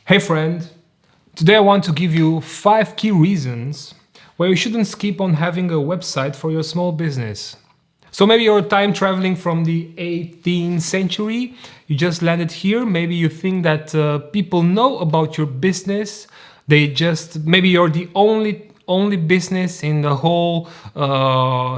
Hey friend, today I want to give you 5 key reasons why you shouldn't skip on having a website for your small business. So maybe you're time traveling from the 18th century, you just landed here, maybe you think that people know about your business, maybe you're the only business in the whole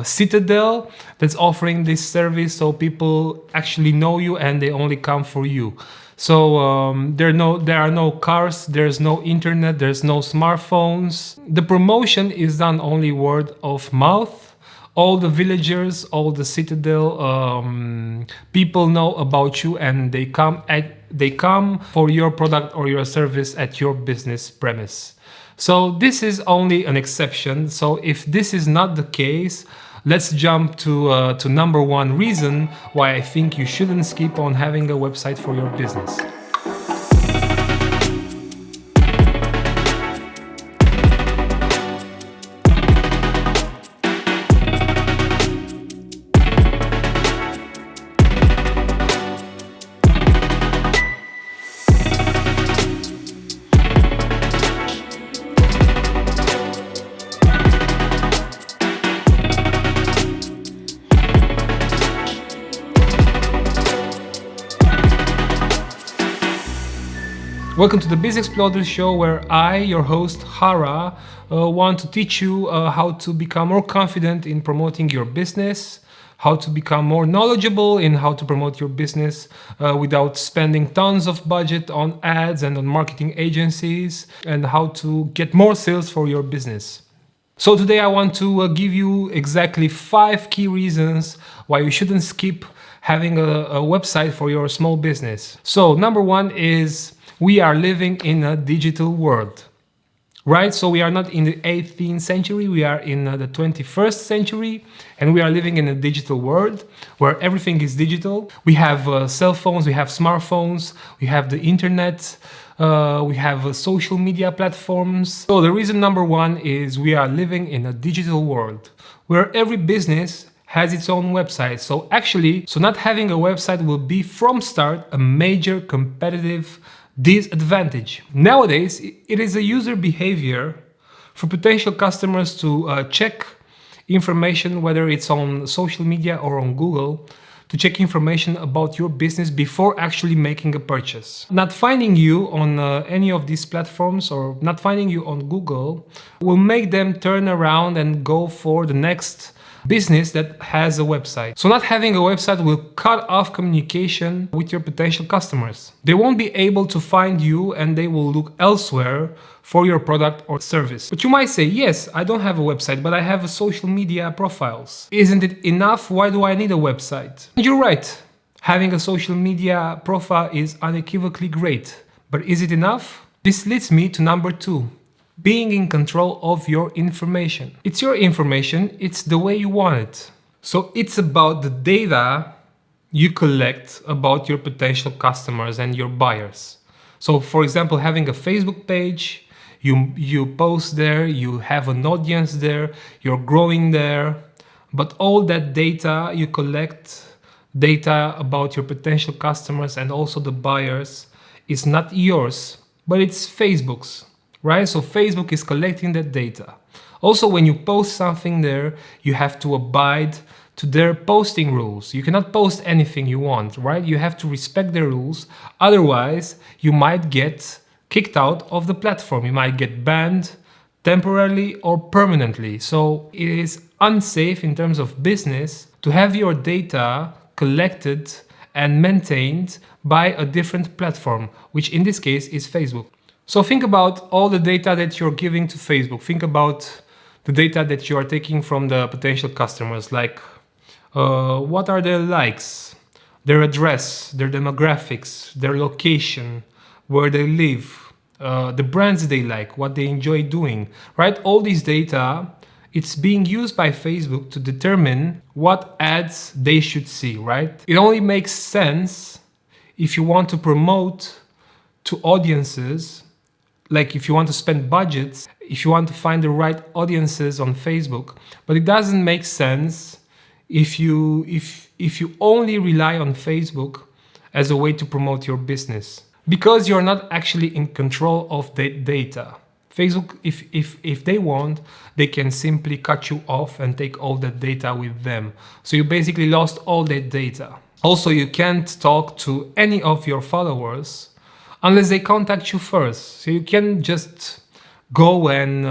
citadel that's offering this service, so people actually know you and they only come for you. So there are no cars, there's no internet, there's no smartphones. The promotion is done only word of mouth. All the villagers, all the citadel people know about you, and they come for your product or your service at your business premise. So this is only an exception. So if this is not the case, let's jump to number 1 reason why I think you shouldn't skip on having a website for your business. Welcome to the Biz Exploders show, where I, your host Hara, want to teach you how to become more confident in promoting your business, how to become more knowledgeable in how to promote your business without spending tons of budget on ads and on marketing agencies, and how to get more sales for your business. So today I want to give you exactly 5 key reasons why you shouldn't skip having a website for your small business. So number 1 is we are living in a digital world, right? So we are not in the 18th century, we are in the 21st century, and we are living in a digital world where everything is digital. We have cell phones, we have smartphones, we have the internet, we have social media platforms. So the reason number 1 is we are living in a digital world where every business has its own website. So not having a website will be from start a major competitive disadvantage. Nowadays, it is a user behavior for potential customers to check information, whether it's on social media or on Google, to check information about your business before actually making a purchase. Not finding you on any of these platforms, or not finding you on Google, will make them turn around and go for the next business that has a website. So not having a website will cut off communication with your potential customers. They won't be able to find you, and they will look elsewhere for your product or service. But you might say, yes, I don't have a website, but I have a social media profiles. Isn't it enough? Why do I need a website? And you're right. Having a social media profile is unequivocally great, but is it enough? This leads me to number 2. Being in control of your information. It's your information, it's the way you want it. So it's about the data you collect about your potential customers and your buyers. So for example, having a Facebook page, you post there, you have an audience there, you're growing there, but all that data you collect, data about your potential customers and also the buyers, is not yours, but it's Facebook's. Right? So Facebook is collecting that data. Also, when you post something there, you have to abide to their posting rules. You cannot post anything you want, right? You have to respect their rules. Otherwise, you might get kicked out of the platform. You might get banned temporarily or permanently. So it is unsafe in terms of business to have your data collected and maintained by a different platform, which in this case is Facebook. So think about all the data that you're giving to Facebook. Think about the data that you are taking from the potential customers, like what are their likes, their address, their demographics, their location, where they live, the brands they like, what they enjoy doing, right? All these data, it's being used by Facebook to determine what ads they should see, right? It only makes sense if you want to promote to audiences. Like if you want to spend budgets, if you want to find the right audiences on Facebook, but it doesn't make sense if you only rely on Facebook as a way to promote your business. because you're not actually in control of the data. Facebook, if they want, they can simply cut you off and take all that data with them. So you basically lost all that data. Also, you can't talk to any of your followers unless they contact you first. So you can just go and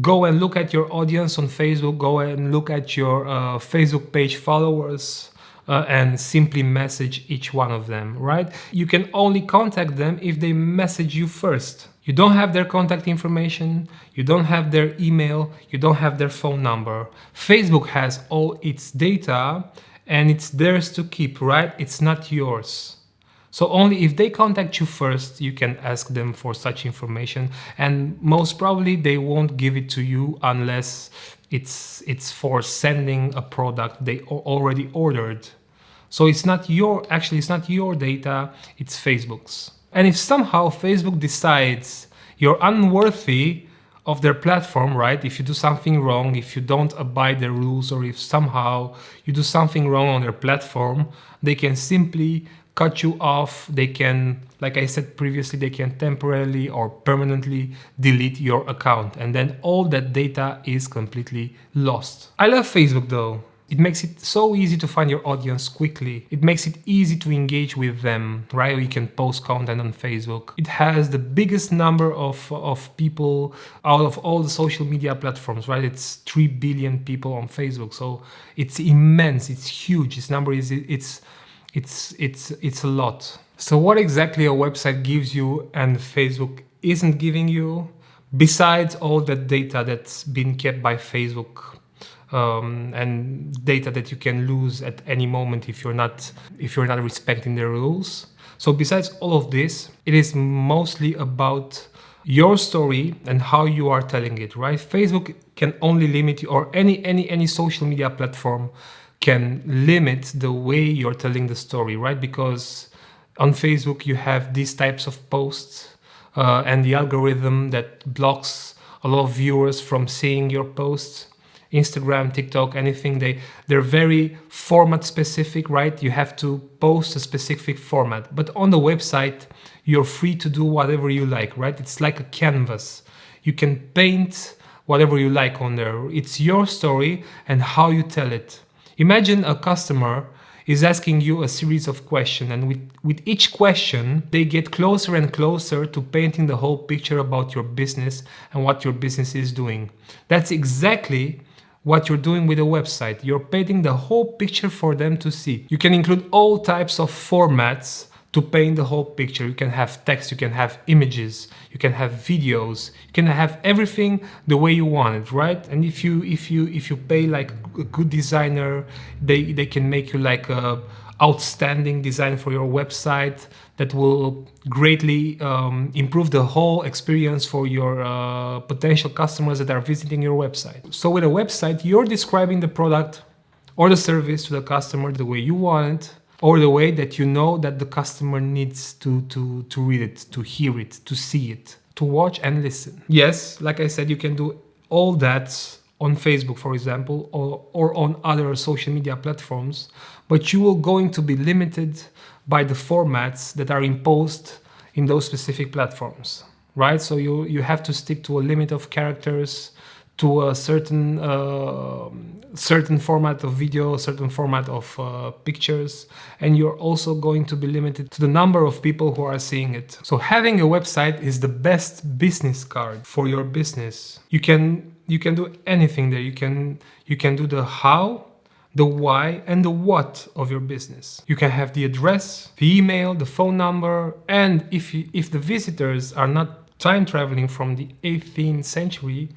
go and look at your audience on Facebook, go and look at your Facebook page followers, and simply message each one of them, right? You can only contact them if they message you first. You don't have their contact information, you don't have their email, you don't have their phone number. Facebook has all its data and it's theirs to keep, right? It's not yours. So only if they contact you first, you can ask them for such information, and most probably they won't give it to you unless it's for sending a product they already ordered. So it's not your data, it's Facebook's. And if somehow Facebook decides you're unworthy of their platform, right? If you do something wrong, if you don't abide the rules, or if somehow you do something wrong on their platform, they can simply cut you off. They can, like I said previously, they can temporarily or permanently delete your account, and then all that data is completely lost. I love Facebook though. It makes it so easy to find your audience quickly. It makes it easy to engage with them, right? You can post content on Facebook. It has the biggest number of people out of all the social media platforms, right? It's 3 billion people on Facebook. So it's immense, it's huge. This number is, it's a lot. So what exactly a website gives you and Facebook isn't giving you, besides all that data that's been kept by Facebook, and data that you can lose at any moment if you're not respecting the rules. So besides all of this, it is mostly about your story and how you are telling it, right? Facebook can only limit you, or any social media platform can limit the way you're telling the story, right? Because on Facebook you have these types of posts, and the algorithm that blocks a lot of viewers from seeing your posts. Instagram, TikTok, anything, they're very format specific, right? You have to post a specific format. But on the website, you're free to do whatever you like, right? It's like a canvas. You can paint whatever you like on there. It's your story and how you tell it. Imagine a customer is asking you a series of questions, and with each question, they get closer and closer to painting the whole picture about your business and what your business is doing. That's exactly what you're doing with a website. You're painting the whole picture for them to see. You can include all types of formats to paint the whole picture. You can have text, you can have images, you can have videos, you can have everything the way you want it, right? And if you pay like a good designer, they can make you like a outstanding design for your website that will greatly improve the whole experience for your potential customers that are visiting your website. So with a website, you're describing the product or the service to the customer the way you want it, or the way that you know that the customer needs to read it, to hear it, to see it, to watch and listen. Yes, like I said, you can do all that on Facebook, for example, or on other social media platforms, but you are going to be limited by the formats that are imposed in those specific platforms, right? So you have to stick to a limit of characters, to a certain format of video, certain format of pictures, and you're also going to be limited to the number of people who are seeing it. So having a website is the best business card for your business. You can do anything there. You can do the how, the why, and the what of your business. You can have the address, the email, the phone number, and if the visitors are not time traveling from the 18th century,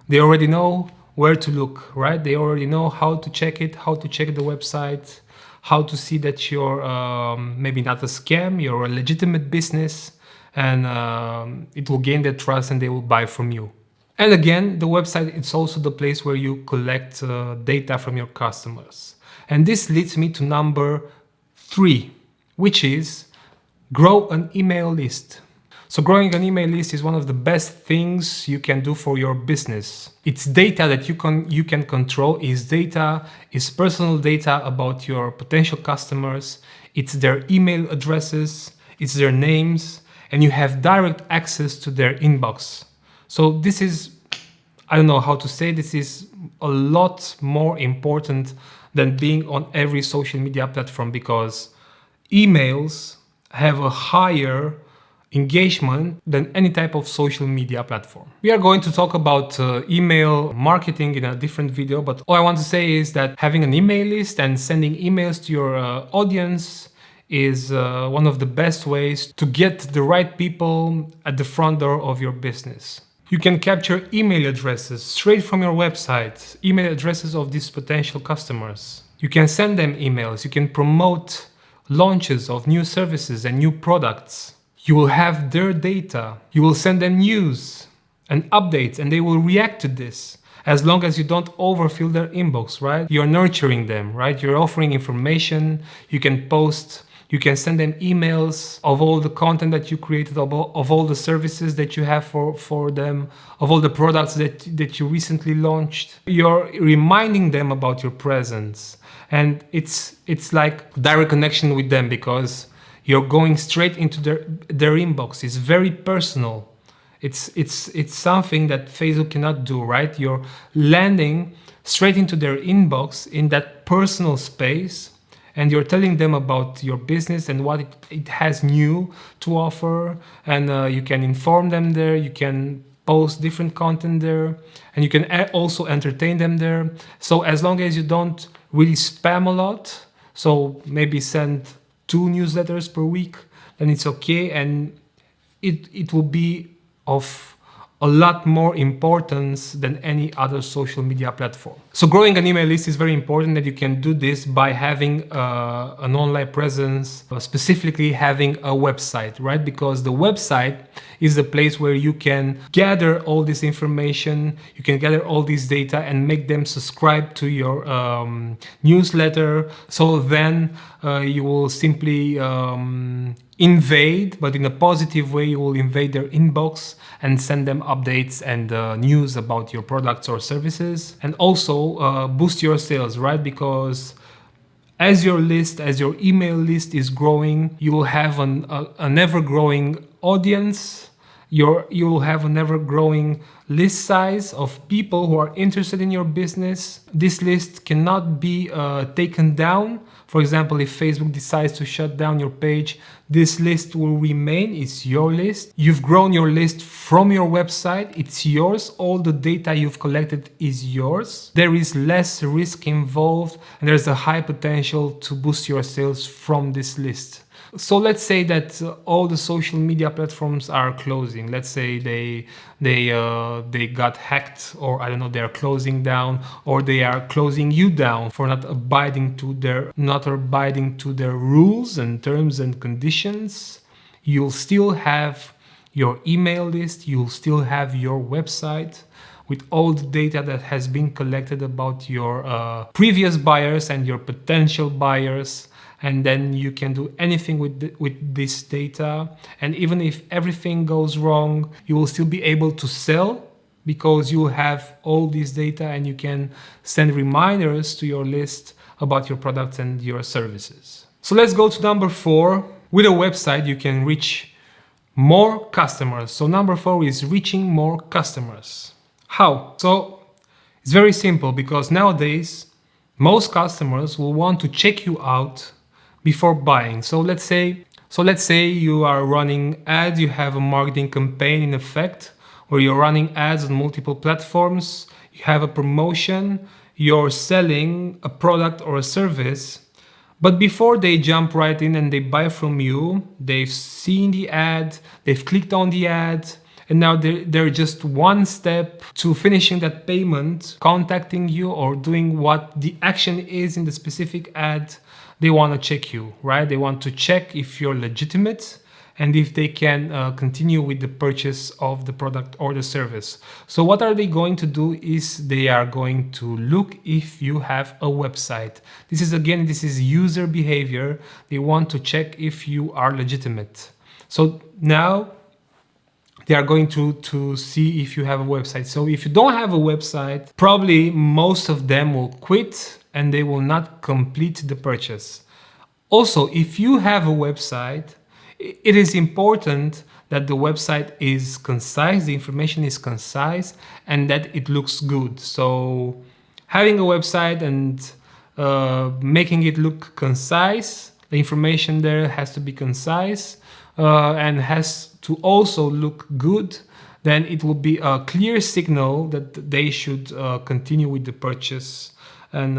they already know where to look, right? They already know how to check it, how to check the website, how to see that you're maybe not a scam, you're a legitimate business, and it will gain their trust and they will buy from you. And again, the website, it's also the place where you collect data from your customers. And this leads me to number 3, which is grow an email list. So growing an email list is one of the best things you can do for your business. It's data that you can control. It's personal data about your potential customers. It's their email addresses. it's their names, and you have direct access to their inbox. So this is, I don't know how to say, this is a lot more important than being on every social media platform, because emails have a higher engagement than any type of social media platform. We are going to talk about email marketing in a different video, but all I want to say is that having an email list and sending emails to your audience is one of the best ways to get the right people at the front door of your business. You can capture email addresses straight from your website, email addresses of these potential customers. You can send them emails, you can promote launches of new services and new products. You will have their data, you will send them news and updates, and they will react to this. As long as you don't overfill their inbox, right? You're nurturing them, right? You're offering information, you can post, you can send them emails of all the content that you created, of all the services that you have for them, of all the products that you recently launched. You're reminding them about your presence. And it's like direct connection with them, because you're going straight into their inbox. It's very personal. It's something that Facebook cannot do, right? You're landing straight into their inbox in that personal space, and you're telling them about your business and what it has new to offer. And you can inform them there, you can post different content there, and you can also entertain them there. So as long as you don't really spam a lot, so maybe send 2 newsletters per week, then it's okay, and it will be of a lot more importance than any other social media platform. So growing an email list is very important, that you can do this by having an online presence, specifically having a website, right? Because the website is the place where you can gather all this information, you can gather all this data and make them subscribe to your newsletter. So then you will simply invade, but in a positive way, you will invade their inbox and send them updates and news about your products or services, and also boost your sales, right? Because as your email list is growing, you will have an ever-growing audience. You will have an ever-growing list size of people who are interested in your business. This list cannot be taken down. For example, if Facebook decides to shut down your page, this list will remain. It's your list. You've grown your list from your website. It's yours. All the data you've collected is yours. There is less risk involved, and there's a high potential to boost your sales from this list. So let's say that all the social media platforms are closing. Let's say they got hacked, or I don't know, they're closing down, or they are closing you down for not abiding to their rules and terms and conditions. You'll still have your email list, you'll still have your website with all the data that has been collected about your previous buyers and your potential buyers. And then you can do anything with this data. And even if everything goes wrong, you will still be able to sell, because you have all this data, and you can send reminders to your list about your products and your services. So let's go to number 4. With a website, you can reach more customers. So number 4 is reaching more customers. How? So it's very simple, because nowadays most customers will want to check you out before buying. So let's say you are running ads, you have a marketing campaign in effect, or you're running ads on multiple platforms, you have a promotion, you're selling a product or a service. But before they jump right in and they buy from you, they've seen the ad, they've clicked on the ad, and now they're just one step to finishing that payment, contacting you, or doing what the action is in the specific ad. They want to check you, right? They want to check if you're legitimate and if they can continue with the purchase of the product or the service. So what are they going to do is they are going to look if you have a website. This is user behavior. They want to check if you are legitimate. So now they are going to see if you have a website. So if you don't have a website, probably most of them will quit and they will not complete the purchase. Also, if you have a website, It is important that the website is concise, the information is concise, and that it looks good. So having a website and making it look concise, the information there has to be concise and has to also look good. Then it will be a clear signal that they should continue with the purchase, and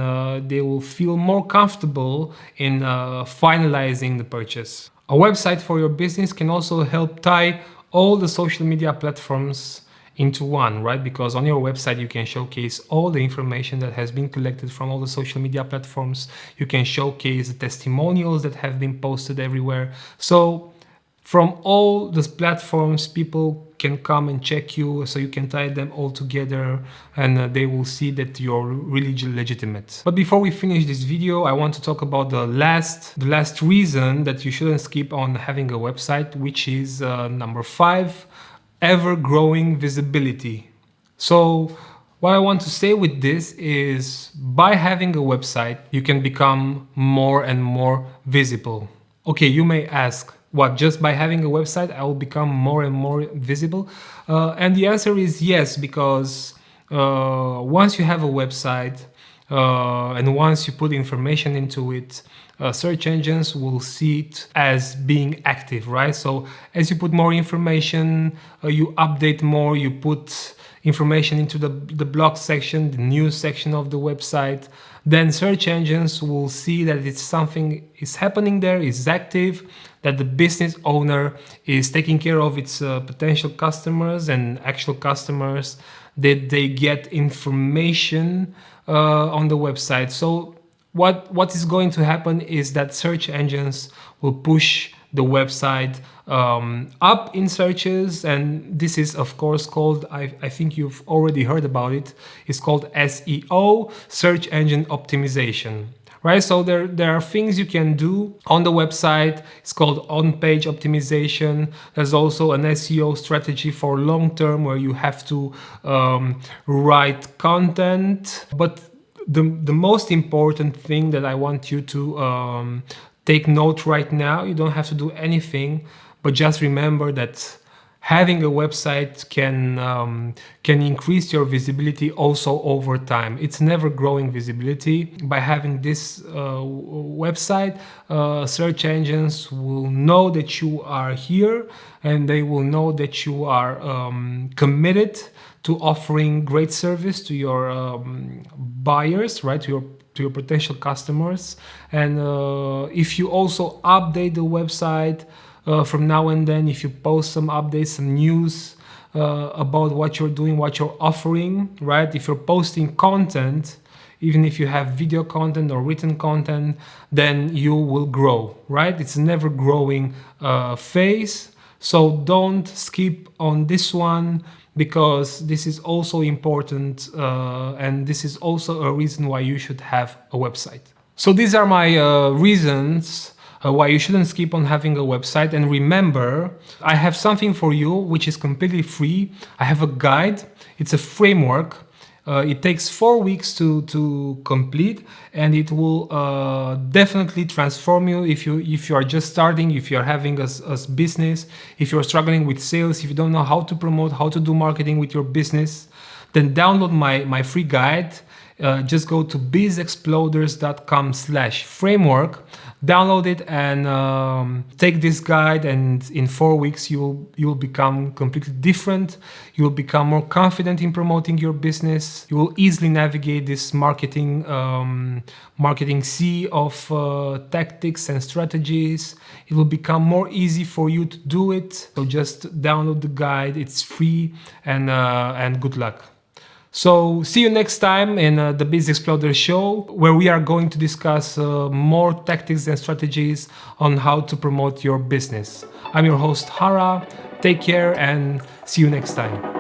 they will feel more comfortable in finalizing the purchase. A website for your business can also help tie all the social media platforms into one, right? Because on your website, you can showcase all the information that has been collected from all the social media platforms. You can showcase the testimonials that have been posted everywhere. So from all these platforms, people can come and check you, so you can tie them all together, and they will see that you're really legitimate. But before we finish this video, I want to talk about the last reason that you shouldn't skip on having a website, which is number 5, ever-growing visibility. So what I want to say with this is, by having a website, you can become more and more visible. Okay, you may ask, what, just by having a website I will become more and more visible? And the answer is yes, because once you have a website and once you put information into it, search engines will see it as being active, right? So as you put more information, you update more, you put information into the blog section, the news section of the website, then search engines will see that it's something is happening there, is active, that the business owner is taking care of its potential customers and actual customers, that they get information on the website. So what is going to happen is that search engines will push the website up in searches, and this is of course called, I think you've already heard about it, it's called SEO, search engine optimization, right? So there are things you can do on the website. It's called on-page optimization. There's also an SEO strategy for long term, where you have to write content. But the most important thing that I want you to take note right now, you don't have to do anything, but just remember that having a website can increase your visibility also over time. It's never growing visibility. By having this website, search engines will know that you are here, and they will know that you are committed to offering great service to your buyers, right? To your potential customers. And if you also update the website from now and then, if you post some updates, some news about what you're doing, what you're offering, right? If you're posting content, even if you have video content or written content, then you will grow, right? It's a never growing phase. So don't skip on this one, because this is also important, and this is also a reason why you should have a website. So these are my reasons why you shouldn't skip on having a website. And remember, I have something for you which is completely free. I have a guide. It's a framework. It takes 4 weeks to complete, and it will definitely transform you if you are just starting, if you're having a business, if you're struggling with sales, if you don't know how to promote, how to do marketing with your business. Then download my free guide. Just go to bizexploders.com/framework, download it, and take this guide, and in 4 weeks you will become completely different. You will become more confident in promoting your business. You will easily navigate this marketing sea of tactics and strategies. It will become more easy for you to do it. So just download the guide. It's free, and good luck. So see you next time in the Biz Exploders show, where we are going to discuss more tactics and strategies on how to promote your business. I'm your host, Hara. Take care and see you next time.